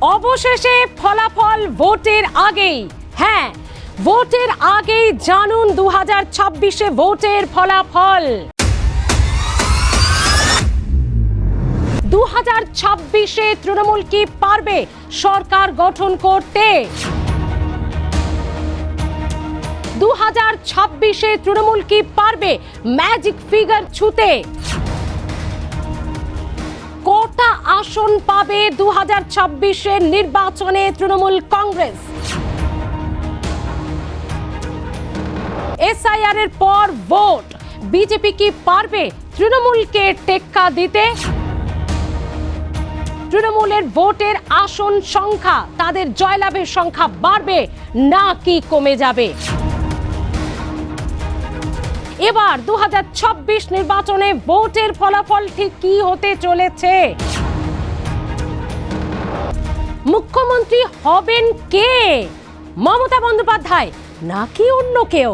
অবশেষে ফলাফল ভোটের আগেই, হ্যাঁ ভোটের আগেই জানুন 2026-এ ভোটের ফলাফল। 2026-এ তৃণমূল কি পারবে সরকার গঠন করতে? 2026-এ তৃণমূল কি পারবে ম্যাজিক ফিগার ছুঁতে? কটা আসন পাবে 2026-এর নির্বাচনে তৃণমূল কংগ্রেস? এসআইআর এর পর ভোট, বিজেপি কি পারবে তৃণমূলকে টেক্কা দিতে? তৃণমূলের ভোটের আসন সংখ্যা, তাদের জয়লাভের সংখ্যা বাড়বে নাকি কমে যাবে? এবার 2026 নির্বাচনে ভোটের ফলাফল ঠিক কি হতে চলেছে? মুখ্যমন্ত্রী হবেন কে? মমতা বন্দ্যোপাধ্যায় নাকি অন্য কেউ?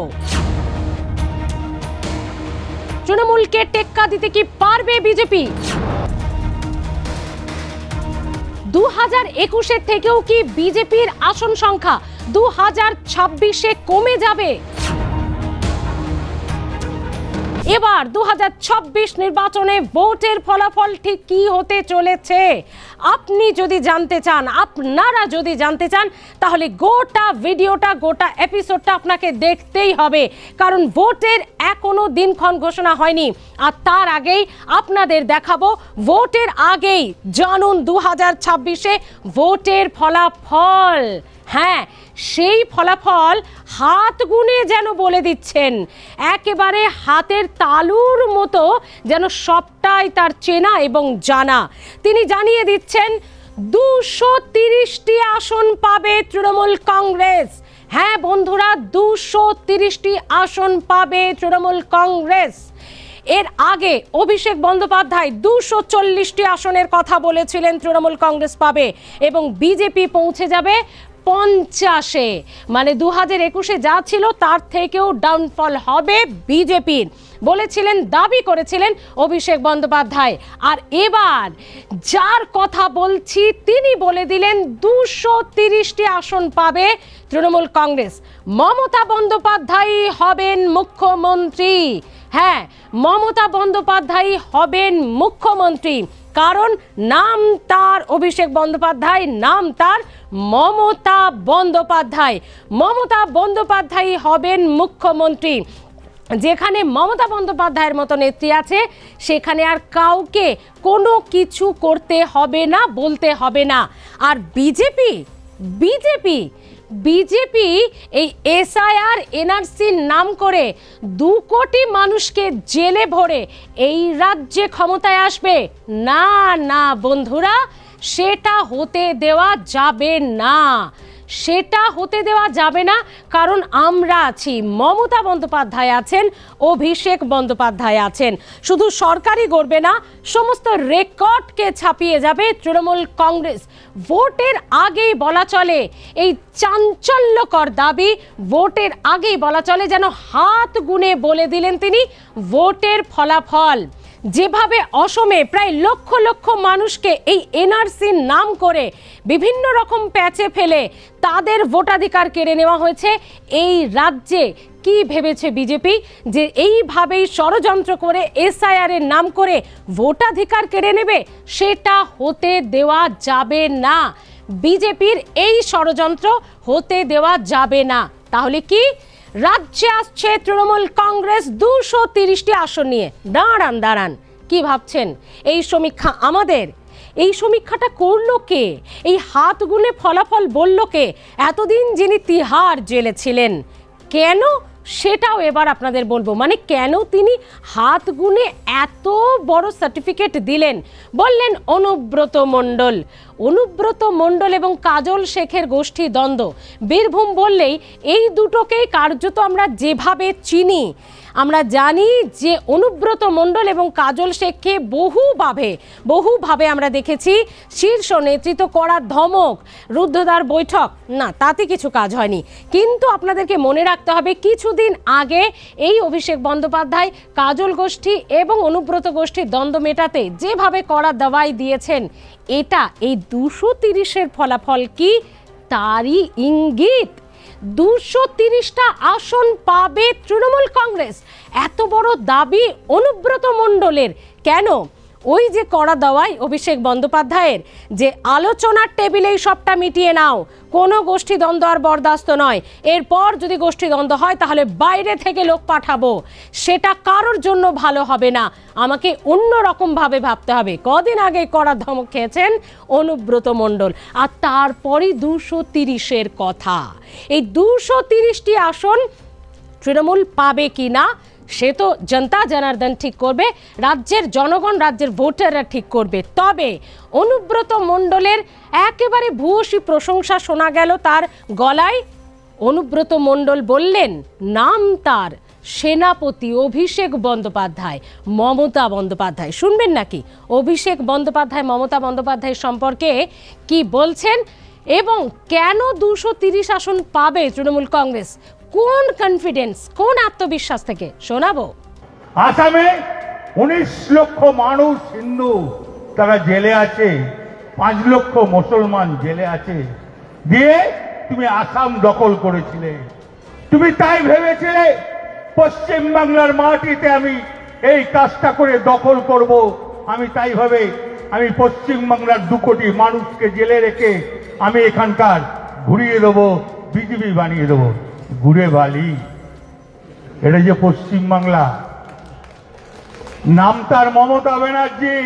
তৃণমূলকে টেক্কা দিতে কি পারবে বিজেপি? 2021-এর থেকেও কি বিজেপির আসন সংখ্যা 2026-এ কমে যাবে? এবার 2026 নির্বাচনে ভোটের ফলাফল ঠিক কি হতে চলেছে? আপনি যদি জানতে চান, আপনারা যদি জানতে চান, তাহলে গোটা ভিডিওটা, গোটা এপিসোডটা আপনাকে দেখতেই হবে, কারণ ভোটের এখনো দিনক্ষণ ঘোষণা হয়নি। আর তার আগেই আপনাদের দেখাবো, ভোটের আগেই জানুন 2026-এ ভোটের ফলাফল। হ্যাঁ, সেই ফলাফল হাত গুনে যেন বলে দিচ্ছেন, একেবারে হাতের তালুর মতো যেন সবটাই তার চেনা এবং জানা। তিনি জানিয়ে দিচ্ছেন 230টি আসন পাবে তৃণমূল কংগ্রেস। হ্যাঁ বন্ধুরা, 230টি আসন পাবে তৃণমূল কংগ্রেস। এর আগে অভিষেক বন্দ্যোপাধ্যায় 240টি আসনের কথা বলেছিলেন তৃণমূল কংগ্রেস পাবে, এবং বিজেপি পৌঁছে যাবে 50-এ। মানে 2021-এ যা ছিল তার থেকেও ডাউনফল হবে বিজেপির বলেছিলেন, দাবি করেছিলেন অভিষেক বন্দ্যোপাধ্যায়। আর এবার যার কথা বলছি তিনি বলে দিলেন 230টি আসন পাবে তৃণমূল কংগ্রেস। মমতা বন্দ্যোপাধ্যায় হবেন মুখ্যমন্ত্রী। হ্যাঁ, মমতা বন্দ্যোপাধ্যায় হবেন মুখ্যমন্ত্রী, কারণ নাম তার অভিষেক বন্দ্যোপাধ্যায়, নাম তার মমতা বন্দ্যোপাধ্যায়। মমতা বন্দ্যোপাধ্যায় হবেন মুখ্যমন্ত্রী। যেখানে মমতা বন্দ্যোপাধ্যায়ের মতো নেত্রী আছে, সেখানে আর কাউকে কোনো কিছু করতে হবে না, বলতে হবে না। আর বিজেপি এই এসআইআর এনআরসির নাম করে 2 কোটি মানুষকে জেলে ভরে এই রাজ্যে ক্ষমতায় আসবে? না না বন্ধুরা, সেটা হতে দেওয়া যাবে না, সেটা হতে দেওয়া যাবে না। কারণ আমরা আছি, মমতা বন্দ্যোপাধ্যায় আছেন, অভিষেক বন্দ্যোপাধ্যায় আছেন। শুধু সরকারই গড়বে না, সমস্ত রেকর্ডকে ছাপিয়ে যাবে তৃণমূল কংগ্রেস। ভোটের আগেই বলা চলে, এই চাঞ্চল্যকর দাবি ভোটের আগেই বলা চলে, যেন হাত গুনে বলে দিলেন তিনি ভোটের ফলাফল। যেভাবে অসমে প্রায় লক্ষ লক্ষ মানুষকে এই এনআরসির নাম করে বিভিন্ন রকম প্যাচে ফেলে তাদের ভোটাধিকার কেড়ে নেওয়া হয়েছে, এই রাজ্যে কি ভেবেছে বিজেপি যে এইভাবেই ষড়যন্ত্র করে এসআইআর এর নাম করে ভোটাধিকার কেড়ে নেবে? সেটা হতে দেওয়া যাবে না, বিজেপির এই ষড়যন্ত্র হতে দেওয়া যাবে না। তাহলে কি রাজ্যে আসছে তৃণমূল কংগ্রেস 230টি আসন নিয়ে? দাঁড়ান, কি ভাবছেন এই সমীক্ষা আমাদের? এই সমীক্ষাটা করলো কে? এই হাত গুনে ফলাফল বলল কে? এতদিন যিনি তিহার জেলে ছিলেন, কেন সেটাও এবার আপনাদের বলবো। মানে কেন তিনি হাত গুনে এত বড় সার্টিফিকেট দিলেন? বললেন অনুব্রত মণ্ডল এবং কাজল শেখের গোষ্ঠী দ্বন্দ্ব। বীরভূম বললেই এই দুটোকেই কার্যত আমরা যেভাবে চিনি, আমরা জানি যে অনুব্রত মণ্ডল এবং কাজল শেখকে বহুভাবে আমরা দেখেছি শীর্ষ নেতৃত্ব করার ধমক, রুদ্ধদ্বার বৈঠক, না তাতে কিছু কাজ হয়নি। কিন্তু আপনাদেরকে মনে রাখতে হবে কিছুদিন আগে এই অভিষেক বন্দ্যোপাধ্যায় কাজল গোষ্ঠী এবং অনুব্রত গোষ্ঠীর দ্বন্দ্ব মেটাতে যেভাবে কড়া দাওয়াই দিয়েছেন, এটা এই 230-এর ফলাফল কি তারই ইঙ্গিত। 230টা আসন পাবে তৃণমূল কংগ্রেস, এত বড় দাবি অনুব্রত মণ্ডলের। কেন? ওই যে কড়া দাওয়াই অভিষেক বন্দ্যোপাধ্যায়ের যে আলোচনার টেবিলেই সবটা মিটিয়ে নাও, কোনো গোষ্ঠী দ্বন্দ্ব আর বরদাস্ত নয়, এরপর যদি গোষ্ঠী দ্বন্দ্ব হয় তাহলে বাইরে থেকে লোক পাঠাবো, সেটা কারোর জন্য ভালো হবে না, আমাকে অন্য রকম ভাবে ভাবতে হবে। কদিন আগে কড়া ধমক খেয়েছেন অনুব্রত মণ্ডল, আর তারপরই 230-এর কথা। এই 230টি আসন তৃণমূল পাবে কি না সে তো জনতা জনার্দন ঠিক করবে, রাজ্যের জনগণ, রাজ্যের ভোটাররা ঠিক করবে। তবে অনুব্রত মণ্ডলের একেবারে ভূয়সী প্রশংসা শোনা গেল তার গলায়। অনুব্রত মণ্ডল বললেন নাম তার সেনাপতি অভিষেক বন্দ্যোপাধ্যায়, মমতা বন্দ্যোপাধ্যায়। শুনবেন নাকি অভিষেক বন্দ্যোপাধ্যায় মমতা বন্দ্যোপাধ্যায় সম্পর্কে কি বলছেন এবং কেন 230 আসন পাবে তৃণমূল কংগ্রেস, কোন কনফিডেন্স, কোন আত্মবিশ্বাস থেকে শোনাবো। আসামে 19 লক্ষ মানুষ হিন্দু তারা জেলে আছে, 5 লক্ষ মুসলমান জেলে আছে, দিয়ে তুমি আসাম দখল করেছিলে। তুমি তাই ভেবেছিলে পশ্চিম বাংলার মাটিতে আমি এই কাজটা করে দখল করব, আমি তাই ভাবে আমি পশ্চিম বাংলার 2 কোটি মানুষকে জেলে রেখে আমি এখানকার ঘুরিয়ে দেবো, বিজেপি বানিয়ে দেবো। ঘুরে বালি, এটা যে পশ্চিম বাংলা, নাম তার মমতা ব্যানার্জি,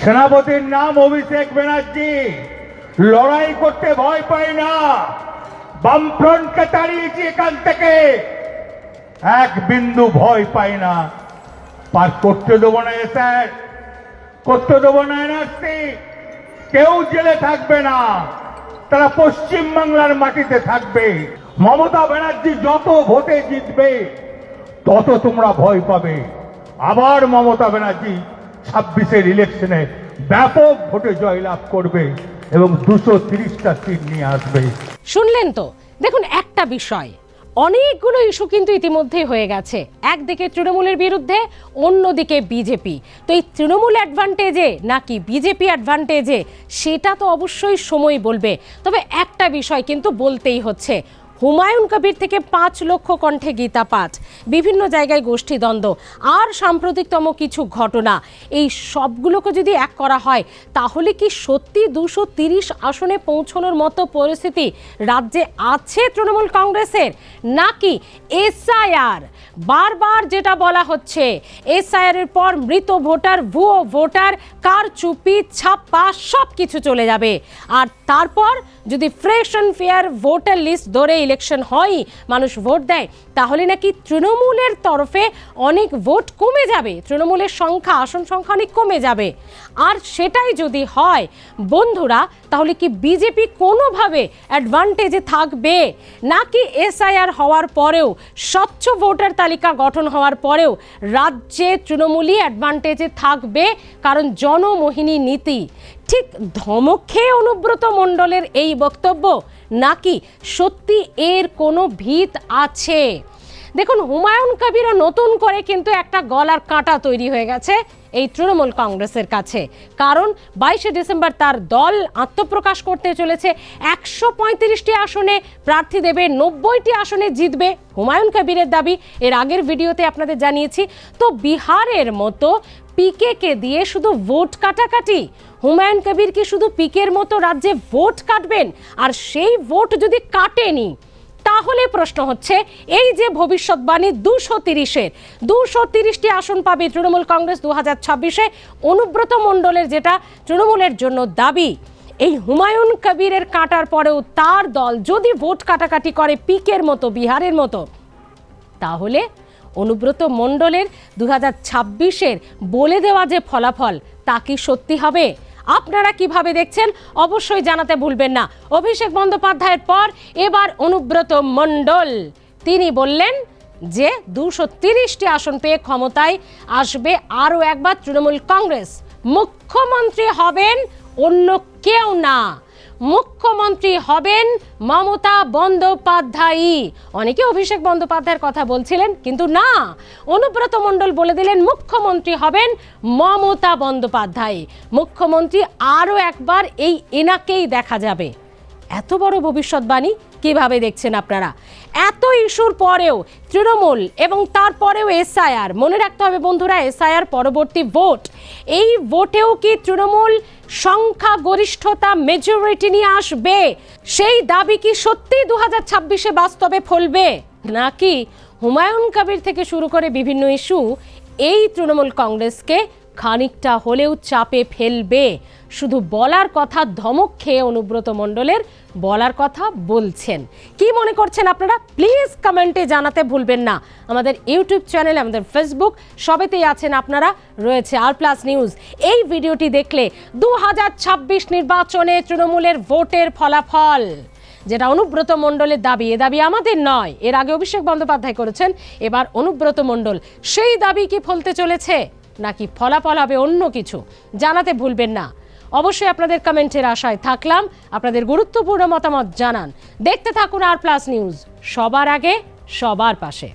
সেনাপতির নাম অভিষেক ব্যানার্জি, লড়াই করতে ভয় পায় না, বামফ্রন্টকে তাড়িয়েছি এখান থেকে, এক বিন্দু ভয় পায় না। পার করতে দেবো না স্যার, করতে দেবো না এনআরসি, কেউ জেলে থাকবে না, তারা পশ্চিম বাংলার মাটিতে থাকবে। মমতা ব্যানার্জি যত ভোটে জিতবে তত তোমরা ভয় পাবে। আবার মমতা ব্যানার্জি 26-এর ইলেকশনে ব্যাপক ভোটে জয়লাভ করবে এবং 230টা সিট নিয়ে আসবে। শুনলেন তো, দেখুন একটা বিষয়, অনেকগুলো ইস্যু কিন্তু ইতিমধ্যেই হয়ে গেছে, একদিকে তৃণমূলের বিরুদ্ধে, অন্যদিকে বিজেপি। তো এই তৃণমূল অ্যাডভান্টেজে নাকি বিজেপি অ্যাডভান্টেজে সেটা তো অবশ্যই সময় বলবে। তবে একটা বিষয় কিন্তু বলতেই হচ্ছে, হুমায়ুন কবির থেকে 5 লক্ষ কণ্ঠে গীতা পাঠ, বিভিন্ন জায়গায় গোষ্ঠী দ্বন্দ্ব আর সাম্প্রতিকতম কিছু ঘটনা, এই সবগুলোকে যদি এক করা হয় তাহলে কি সত্যি 230 আসনে পৌঁছানোর মতো পরিস্থিতি রাজ্যে আছে তৃণমূল কংগ্রেসের? নাকি এসআইআর, বারবার যেটা বলা হচ্ছে, এসআইআর এর পর মৃত ভোটার, ভুয়ো ভোটার, কারচুপি, ছাপ্পা সব কিছু চলে যাবে, আর তারপর যদি fresh and fair voter list ধরে ইলেকশন হয়, মানুষ ভোট দেয়, তাহলে নাকি তৃণমূলের তরফে অনেক ভোট কমে যাবে, তৃণমূলের সংখ্যা, আসন সংখ্যা অনেক কমে যাবে। আর সেটাই যদি হয় বন্ধুরা, তাহলে কি বিজেপি কোনোভাবে অ্যাডভান্টেজে থাকবে? নাকি এসআইআর হওয়ার পরেও, স্বচ্ছ ভোটার তালিকা গঠন হওয়ার পরেও রাজ্যে তৃণমূলই অ্যাডভান্টেজে থাকবে, কারণ জনমোহিনী নীতি? ঠিক ধমক খেয়ে অনুব্রত মণ্ডলের এই বক্তব্য, নাকি সত্যি এর কোনো ভিত আছে? দেখুন, হুমায়ুন কবিরও নতুন করে কিন্তু একটা গলার কাঁটা তৈরি হয়ে গেছে এই তৃণমূল কংগ্রেসের কাছে, কারণ 22শে ডিসেম্বর তার দল আত্মপ্রকাশ করতে চলেছে। 135টি আসনে প্রার্থী দেবে, 90টি আসনে জিতবে হুমায়ুন কবিরের দাবি, এর আগের ভিডিওতে আপনাদের জানিয়েছি। তো বিহারের মতো পিকেকে দিয়ে শুধু ভোট কাটাকাটি, হুমায়ুন কবির কি শুধু পিকের মতো রাজ্যে ভোট কাটবেন? আর সেই ভোট যদি কাটেনি, তাহলে প্রশ্ন হচ্ছে, এই যে ভবিষ্যৎবাণী 230টি আসন পাবে তৃণমূল কংগ্রেস 2026-এ, অনুব্রত মণ্ডলের যেটা তৃণমূলের জন্য দাবি, এই হুমায়ুন কবিরের কাটার পরেও তার দল যদি ভোট কাটাকাটি করে পিকের মতো, বিহারের মতো, তাহলে অনুব্রত মণ্ডলের 2026-এর বলে দেওয়া যে ফলাফল, তা কি সত্যি হবে? আপনারা কিভাবে দেখছেন অবশ্যই জানাতে ভুলবেন না। অভিষেক বন্দ্যোপাধ্যায়ের পর এবার অনুব্রত মণ্ডল, তিনি বললেন যে 230টি আসন পেয়ে ক্ষমতায় আসবে আরও একবার তৃণমূল কংগ্রেস। মুখ্যমন্ত্রী হবেন অন্য কেউ না, মুখ্যমন্ত্রী হবেন মমতা বন্দ্যোপাধ্যায়। অনেকে অভিষেক বন্দ্যোপাধ্যায়ের কথা বলছিলেন, কিন্তু না, অনুব্রত মণ্ডল বলে দিলেন মুখ্যমন্ত্রী হবেন মমতা বন্দ্যোপাধ্যায়। মুখ্যমন্ত্রী আরও একবার এই এনাকেই দেখা যাবে। এত বড় ভবিষ্যৎবাণী কিভাবে দেখছেন আপনারা? এত ইস্যুর পরেও তৃণমূল এবং তারপরেও এসআইআর, মনে রাখতে হবে বন্ধুরা, এসআইআর পরবর্তী ভোট, এই ভোটেও কি তৃণমূল সংখ্যাগরিষ্ঠতা মেজরিটি নিয়ে আসবে? সেই দাবি কি সত্যি 2026-এ বাস্তবে ফলবে, নাকি হুমায়ুন কবির থেকে শুরু করে বিভিন্ন ইস্যু এই তৃণমূল কংগ্রেসকে খানিকটা হলেও চাপে ফেলবে? শুধু বলার কথা, ধমক খেয়ে অনুব্রত মণ্ডলের বলার কথা বলছেন। কি মনে করছেন আপনারা? প্লিজ কমেন্টে জানাতে ভুলবেন না। আমাদের ইউটিউব চ্যানেল, আমাদের ফেসবুক, সবেতেই আছেন আপনারা, রয়েছে আর+ নিউজ। এই ভিডিওটি দেখলে 2026 নির্বাচনে তৃণমূলের ভোটের ফলাফল, যেটা অনুব্রত মণ্ডলের দাবি, এ দাবি আমাদের নয়, এর আগে অভিষেক বন্দ্যোপাধ্যায় করেছেন, এবার অনুব্রত মণ্ডল, সেই দাবি কি ফলতে চলেছে নাকি ফলাফল হবে অন্য কিছু? জানাতে ভুলবেন না। অবশ্যই আপনাদের কমেন্টের আশায় থাকলাম। আপনাদের গুরুত্বপূর্ণ মতামত জানান। দেখতে থাকুন আর+ নিউজ, সবার আগে সবার পাশে।